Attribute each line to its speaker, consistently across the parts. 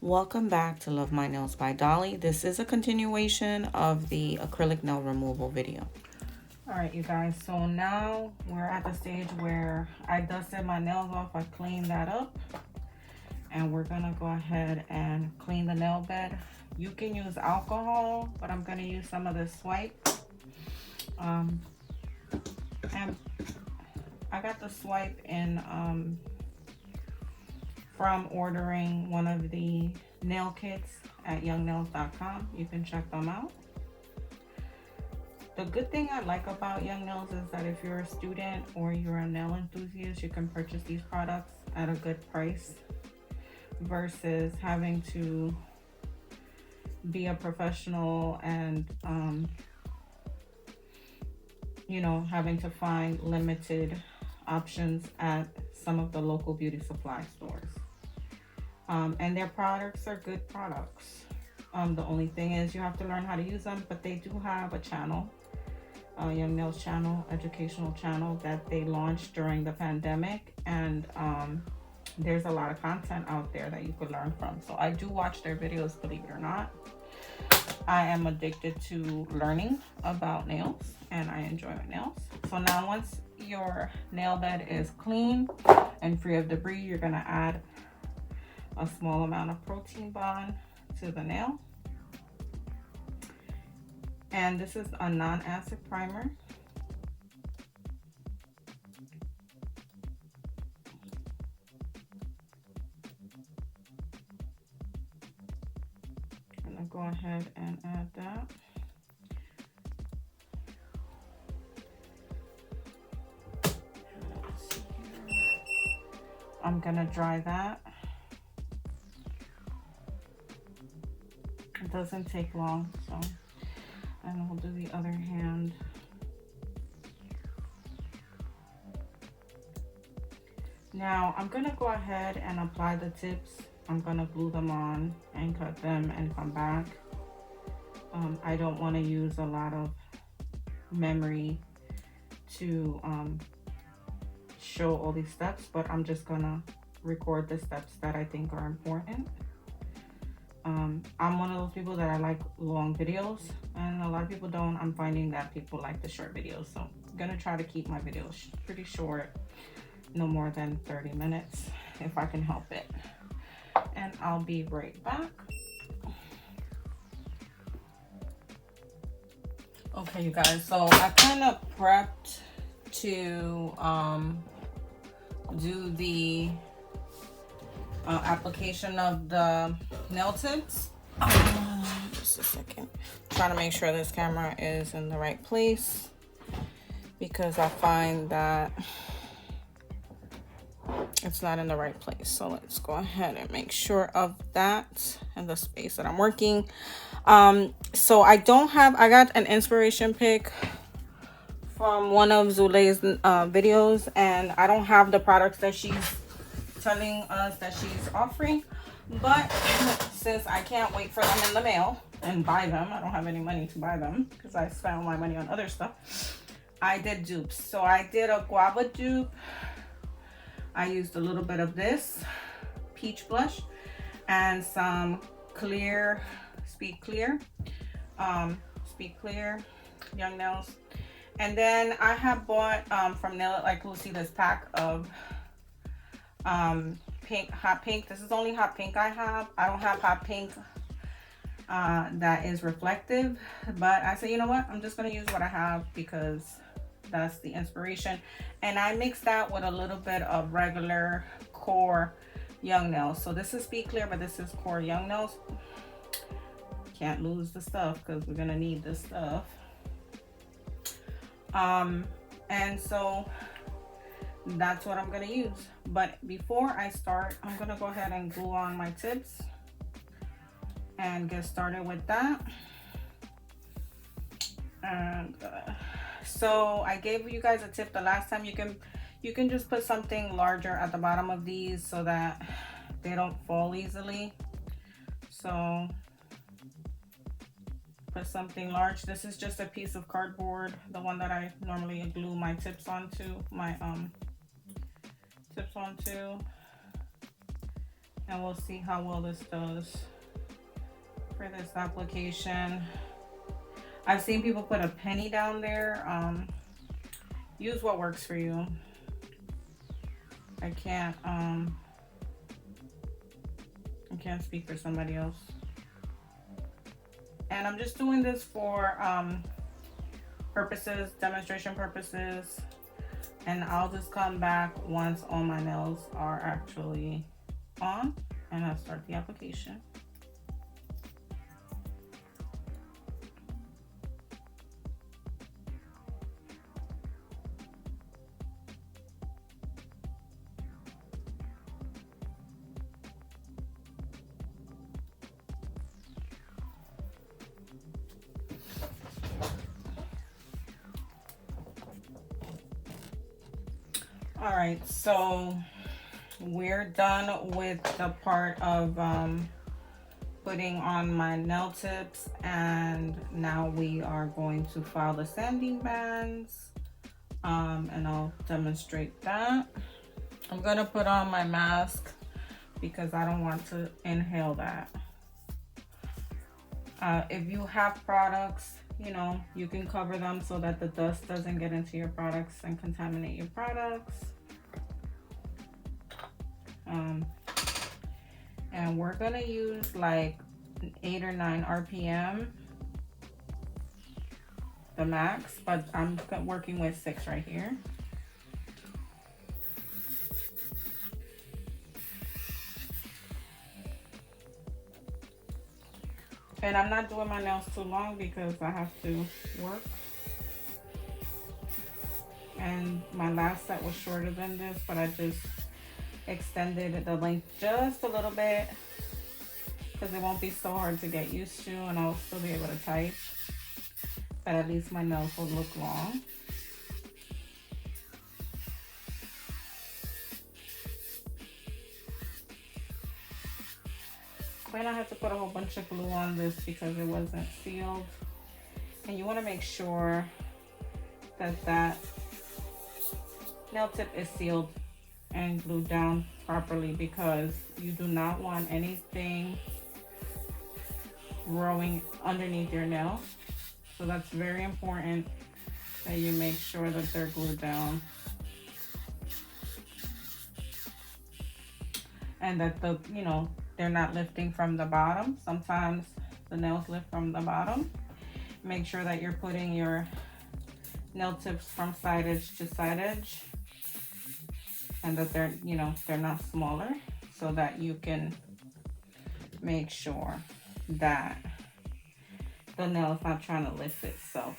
Speaker 1: Welcome back to Love My Nails by Dolly. This is a continuation of the acrylic nail removal video. Alright you guys, so now we're at the stage where I dusted my nails off. I cleaned that up. And we're gonna go ahead and clean the nail bed. You can use alcohol, but I'm gonna use some of this swipe. And I got the swipe in from ordering one of the nail kits at youngnails.com. You can check them out. The good thing I like about Young Nails is that if you're a student or you're a nail enthusiast, you can purchase these products at a good price versus having to be a professional and you know, having to find limited options at some of the local beauty supply stores. And their products are good products. The only thing is you have to learn how to use them, but they do have a channel, Young Nails channel, educational channel that they launched during the pandemic, and there's a lot of content out there that you could learn from. So I do watch their videos, believe it or not. I am addicted to learning about nails and I enjoy my nails. So now once your nail bed is clean and free of debris, you're gonna add a small amount of protein bond to the nail. And this is a non-acid primer. I'm gonna go ahead and add that. I'm gonna dry that. It doesn't take long, so, and we'll do the other hand. Now I'm gonna go ahead and apply the tips. I'm gonna glue them on and cut them and come back. I don't want to use a lot of memory to show all these steps, but I'm just gonna record the steps that I think are important. I'm one of those people that I like long videos, and a lot of people don't. I'm finding that people like the short videos, so I'm gonna try to keep my videos pretty short, no more than 30 minutes if I can help it. And I'll be right back. Okay, you guys, so I kind of prepped to do the application of the nail tips. Just a second. Trying to make sure this camera is in the right place because I find that it's not in the right place. So let's go ahead and make sure of that and the space that I'm working. So I got an inspiration pic from one of Zule's videos, and I don't have the products that she's telling us that she's offering, but since I can't wait for them in the mail and buy them, I don't have any money to buy them because I spent all my money on other stuff. I did dupes. So I did a guava dupe. I used a little bit of this peach blush and some clear Speed Clear Young Nails. And then I have bought from Nail It Like Lucy this pack of pink, hot pink. This is only hot pink I have. I don't have hot pink that is reflective, but I said, you know what, I'm just gonna use what I have because that's the inspiration. And I mixed that with a little bit of regular core Young Nails. So this is Speed Clear, but this is core Young Nails. Can't lose the stuff because we're gonna need this stuff. And so that's what I'm gonna use. But before I start, I'm gonna go ahead and glue on my tips and get started with that. And so I gave you guys a tip the last time. You can just put something larger at the bottom of these so that they don't fall easily. So put something large. This is just a piece of cardboard, the one that I normally glue my tips onto, And we'll see how well this does for this application. I've seen people put a penny down there. Use what works for you. I can't speak for somebody else. And I'm just doing this for purposes, demonstration purposes. And I'll just come back once all my nails are actually on, and I'll start the application. All right, so we're done with the part of putting on my nail tips, and now we are going to file the sanding bands, and I'll demonstrate that. I'm gonna put on my mask because I don't want to inhale that. If you have products, you know, you can cover them so that the dust doesn't get into your products and contaminate your products. And we're gonna use like 8 or 9 RPM, the max, but I'm working with 6 right here. And I'm not doing my nails too long because I have to work. And my last set was shorter than this, but I just extended the length just a little bit because it won't be so hard to get used to, and I'll still be able to type, but at least my nails will look long. Then I have to put a whole bunch of glue on this because it wasn't sealed, and you want to make sure that that nail tip is sealed and glued down properly, because you do not want anything growing underneath your nail. So that's very important that you make sure that they're glued down and that the, you know, they're not lifting from the bottom. Sometimes the nails lift from the bottom. Make sure that you're putting your nail tips from side edge to side edge, and that they're, you know, they're not smaller, so that you can make sure that the nail is not trying to lift itself.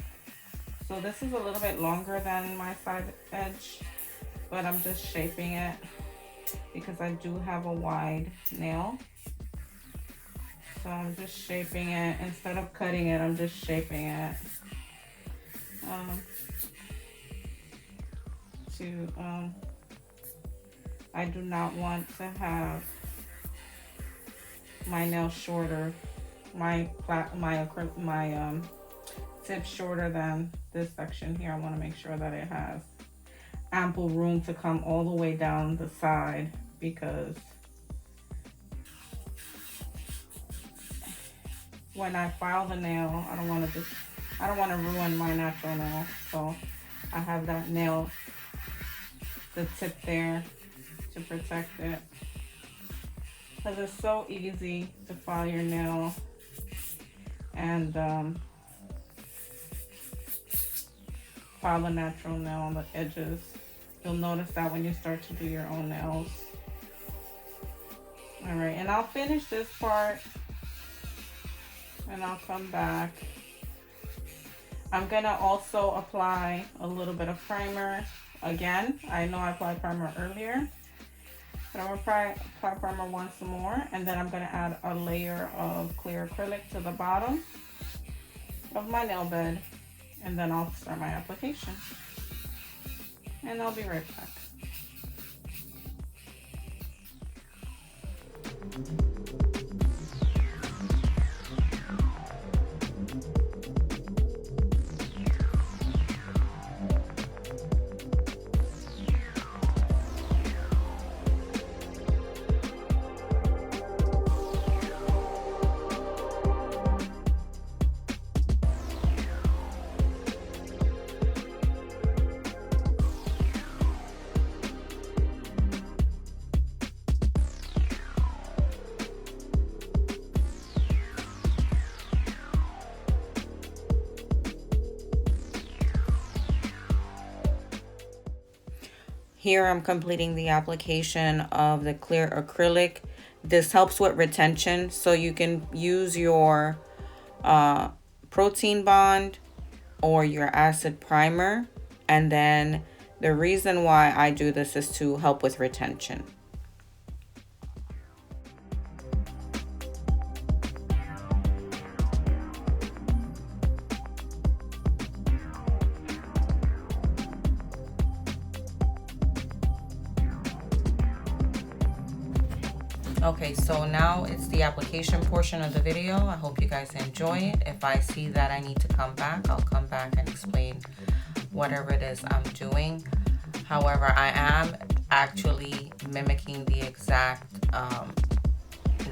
Speaker 1: So this is a little bit longer than my side edge, but I'm just shaping it because I do have a wide nail. So I'm just shaping it. Instead of cutting it, I'm just shaping it I do not want to have my nail shorter, my tip shorter than this section here. I want to make sure that it has ample room to come all the way down the side, because when I file the nail, I don't want to ruin my natural nail. So I have that nail, the tip there, to protect it, because it's so easy to file your nail and file a natural nail on the edges. You'll notice that when you start to do your own nails. All right, and I'll finish this part and I'll come back. I'm gonna also apply a little bit of primer. Again, I know I applied primer earlier, but I'm gonna apply primer once more, and then I'm gonna add a layer of clear acrylic to the bottom of my nail bed, and then I'll start my application. And I'll be right back. Here I'm completing the application of the clear acrylic. This helps with retention, so you can use your protein bond or your acid primer. And then the reason why I do this is to help with retention. Okay, so now it's the application portion of the video. I hope you guys enjoy it. If I see that I need to come back, I'll come back and explain whatever it is I'm doing. However, I am actually mimicking the exact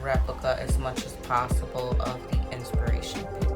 Speaker 1: replica as much as possible of the inspiration pic.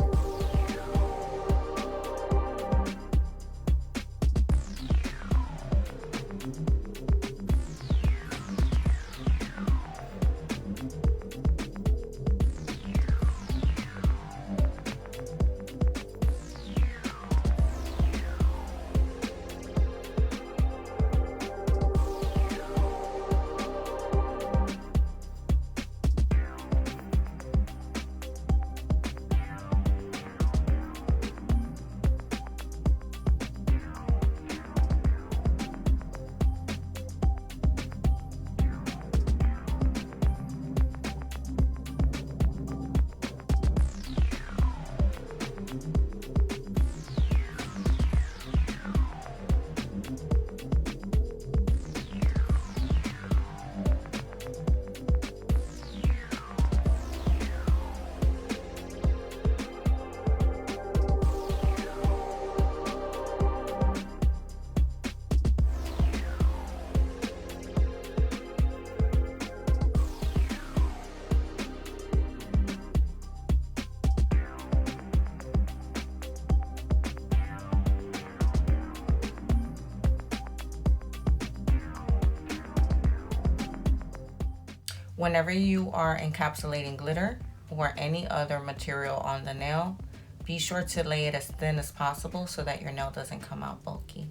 Speaker 1: Whenever you are encapsulating glitter or any other material on the nail, be sure to lay it as thin as possible so that your nail doesn't come out bulky.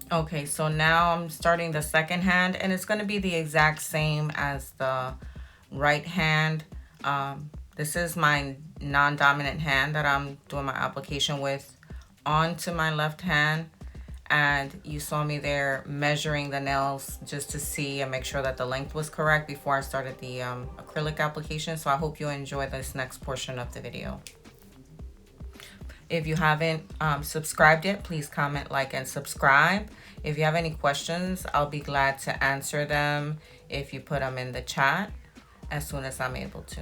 Speaker 1: Okay, so now I'm starting the second hand, and it's going to be the exact same as the right hand. This is my non-dominant hand that I'm doing my application with onto my left hand. And you saw me there measuring the nails just to see and make sure that the length was correct before I started the acrylic application. So I hope you enjoy this next portion of the video. If you haven't subscribed yet, please comment, like, and subscribe. If you have any questions, I'll be glad to answer them if you put them in the chat as soon as I'm able to.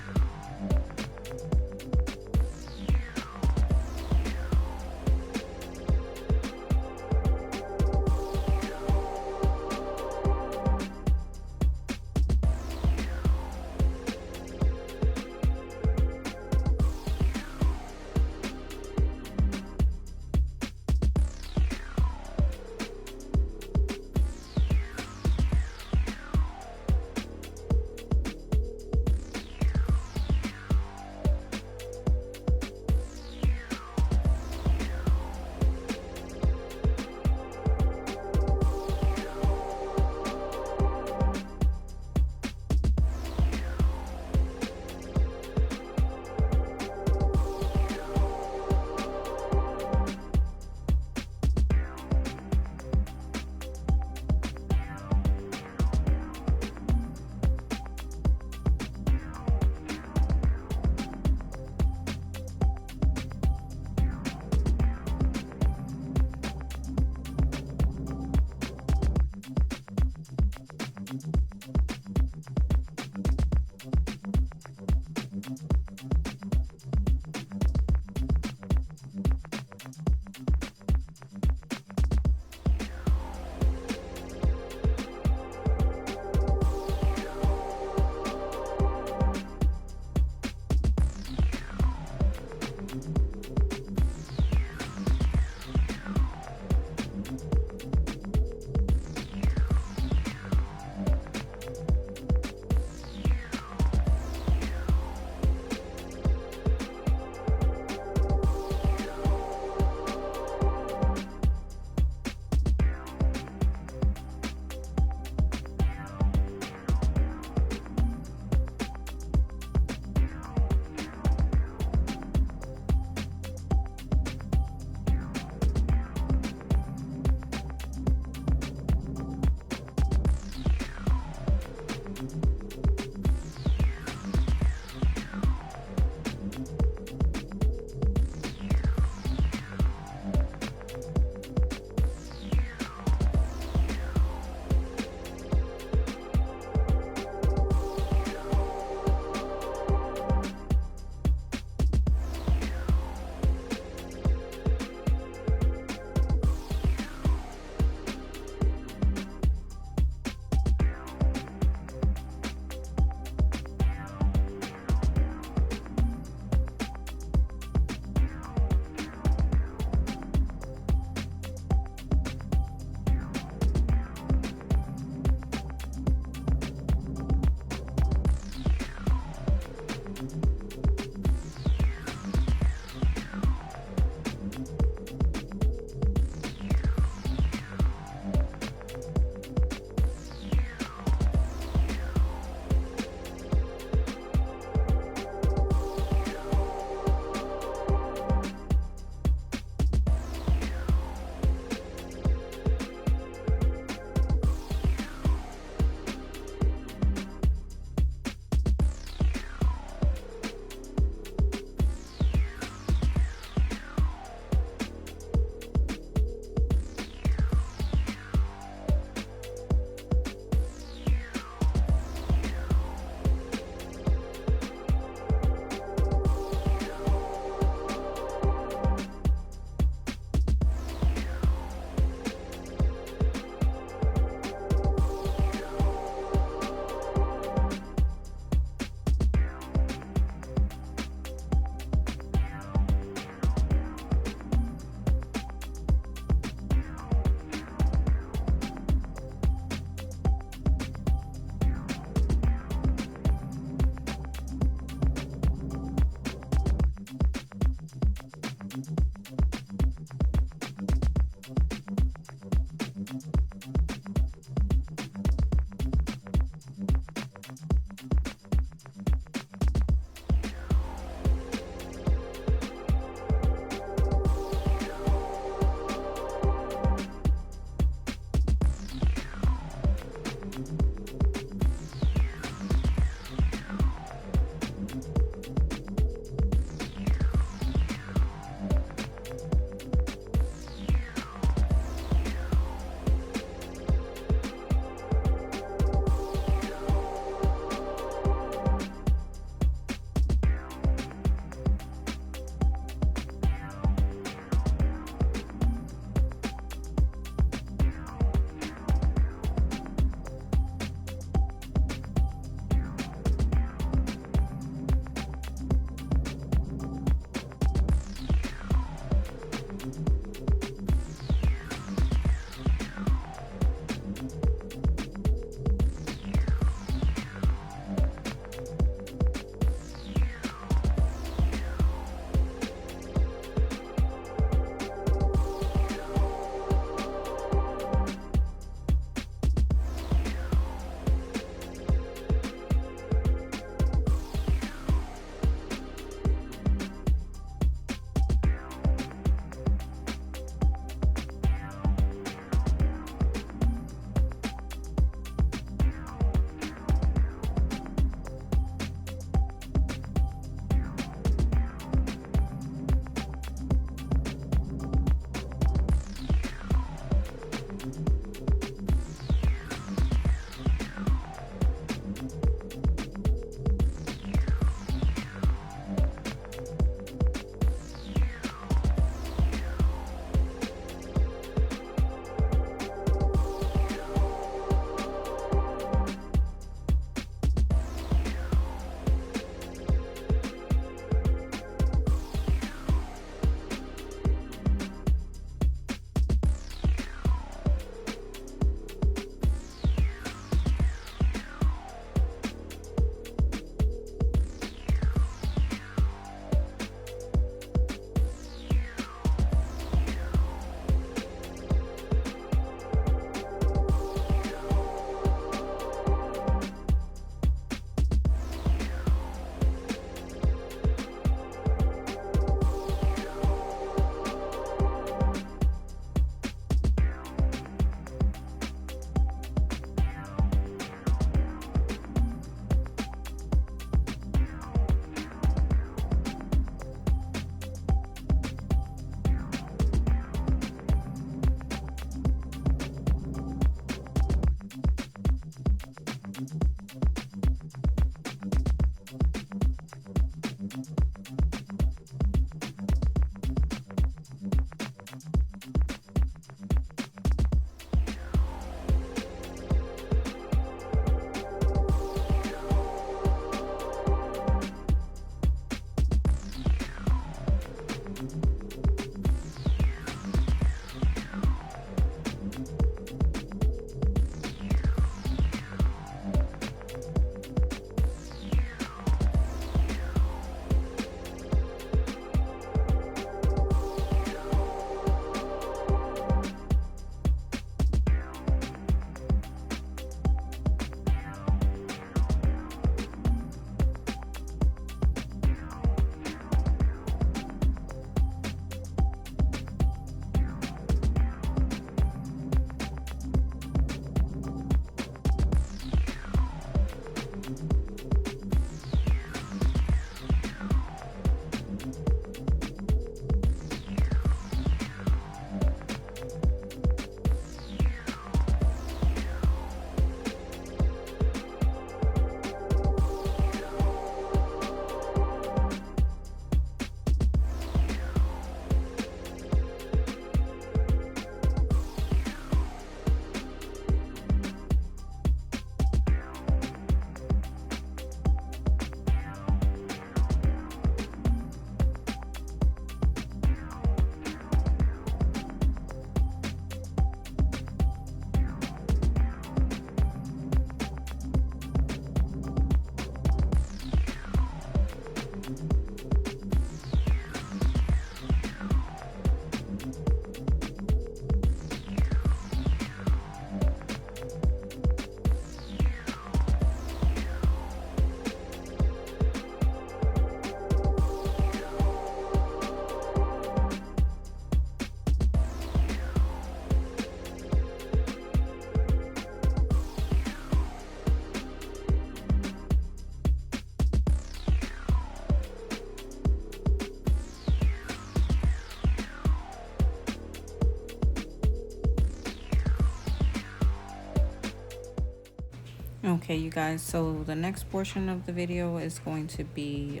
Speaker 1: Okay, you guys, so the next portion of the video is going to be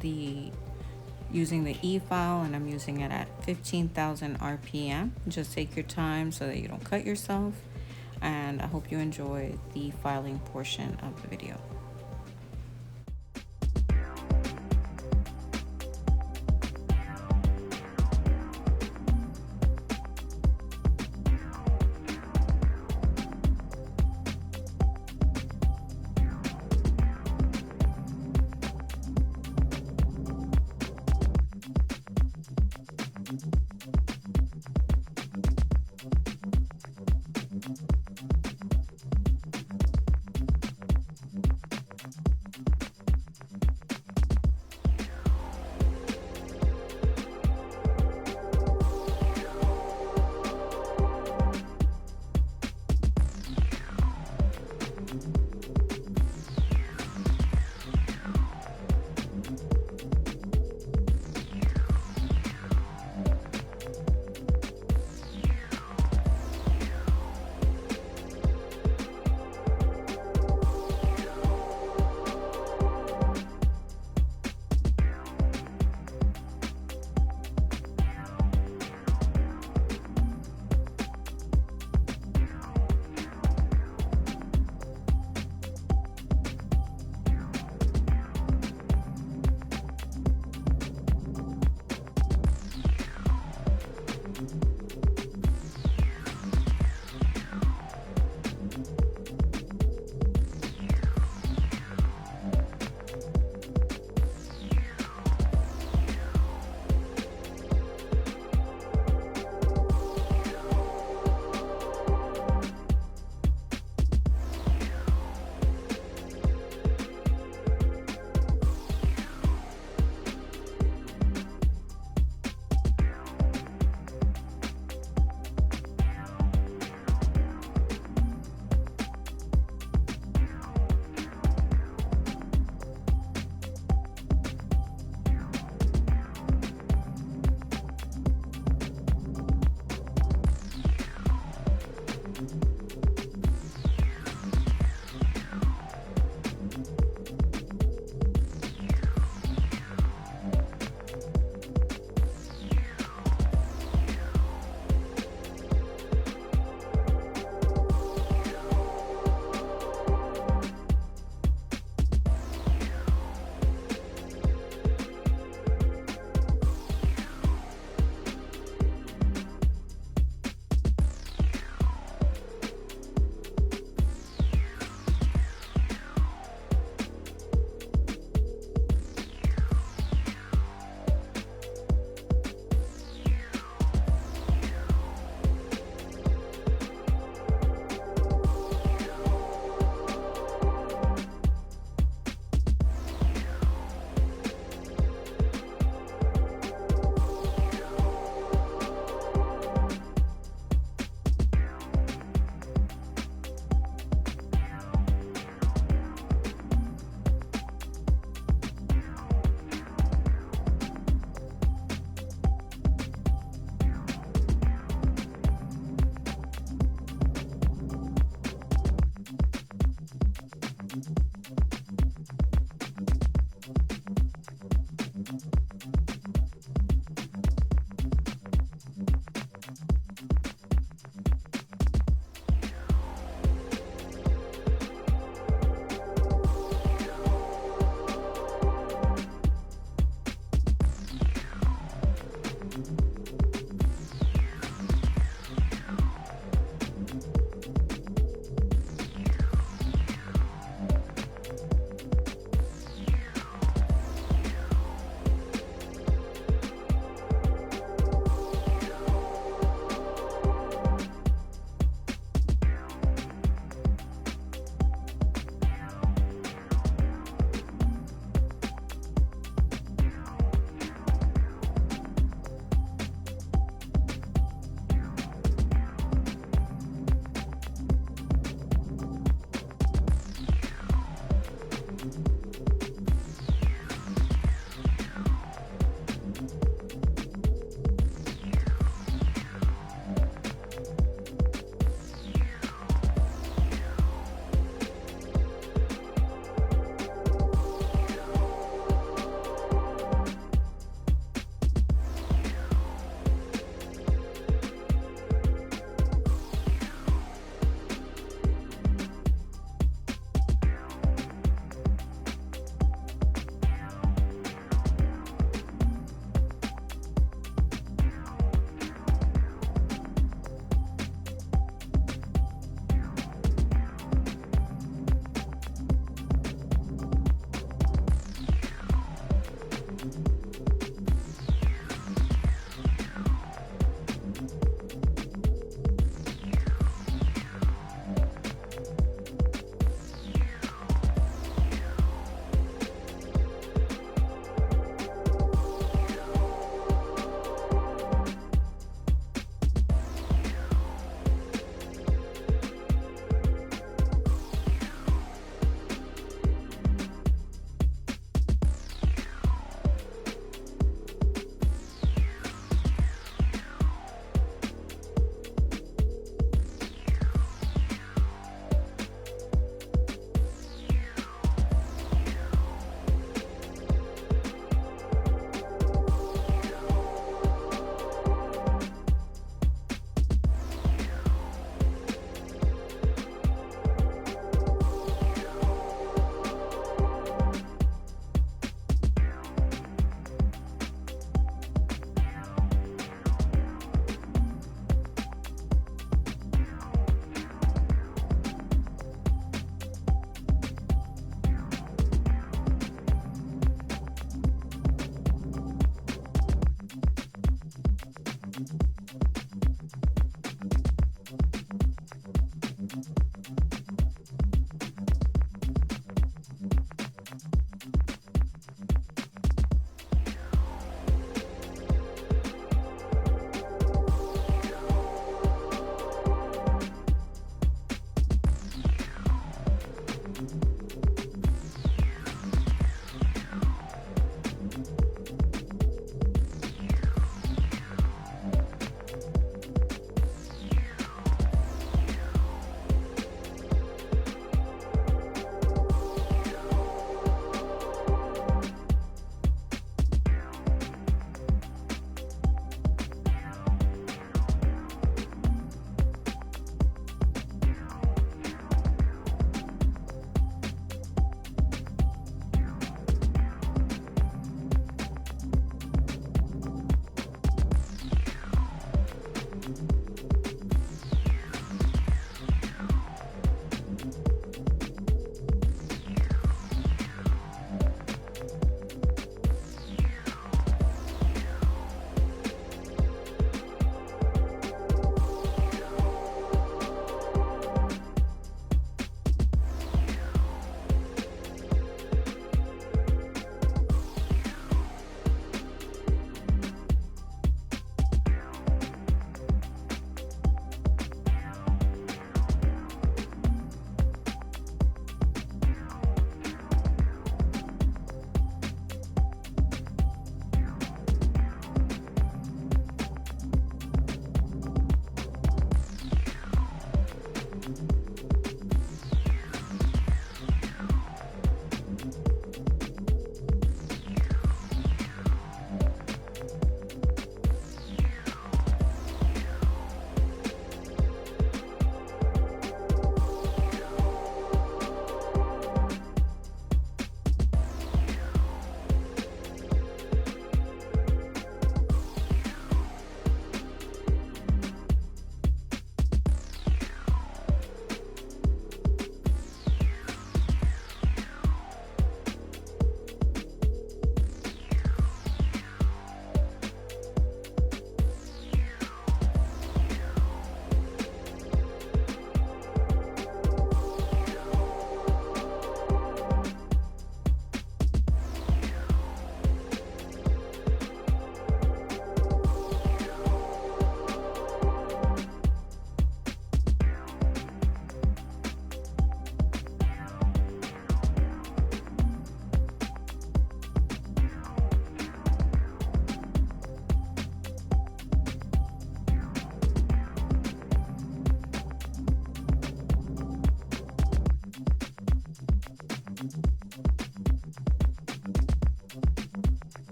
Speaker 1: the using the e-file, and I'm using it at 15,000 RPM. Just take your time so that you don't cut yourself, and I hope you enjoy the filing portion of the video.